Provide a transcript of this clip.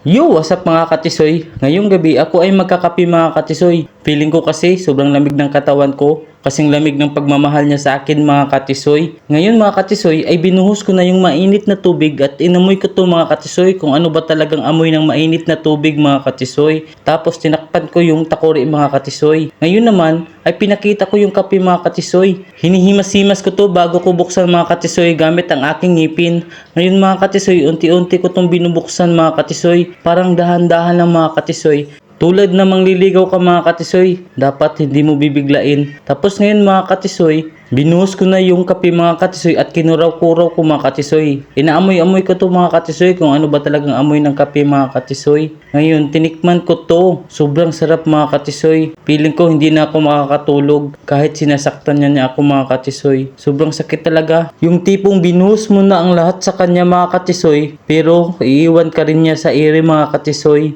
Yo, what's up mga katisoy? Ngayong gabi ako ay magkakape mga katisoy. Feeling ko kasi sobrang lamig ng katawan ko. Kasing lamig ng pagmamahal niya sa akin mga katisoy. Ngayon mga katisoy ay binuhos ko na yung mainit na tubig at inamoy ko to mga katisoy kung ano ba talagang amoy ng mainit na tubig mga katisoy. Tapos tinakpan ko yung takori mga katisoy. Ngayon naman ay pinakita ko yung kape mga katisoy. Hinihimas-himas ko to bago ko buksan mga katisoy gamit ang aking ngipin. Ngayon mga katisoy, unti-unti ko tong binubuksan mga katisoy. Parang dahan-dahan lang mga katisoy. Tulad na mangliligaw ka mga katisoy, dapat hindi mo bibiglain. Tapos ngayon mga katisoy, binuhos ko na yung kape mga katisoy at kinuraw-kuraw ko mga katisoy. Inaamoy-amoy ko to mga katisoy kung ano ba talagang amoy ng kape mga katisoy. Ngayon tinikman ko to, sobrang sarap mga katisoy. Feeling ko hindi na ako makakatulog kahit sinasaktan niya ako mga katisoy. Sobrang sakit talaga. Yung tipong binuhos mo na ang lahat sa kanya mga katisoy, pero iiwan ka rin niya sa ere mga katisoy.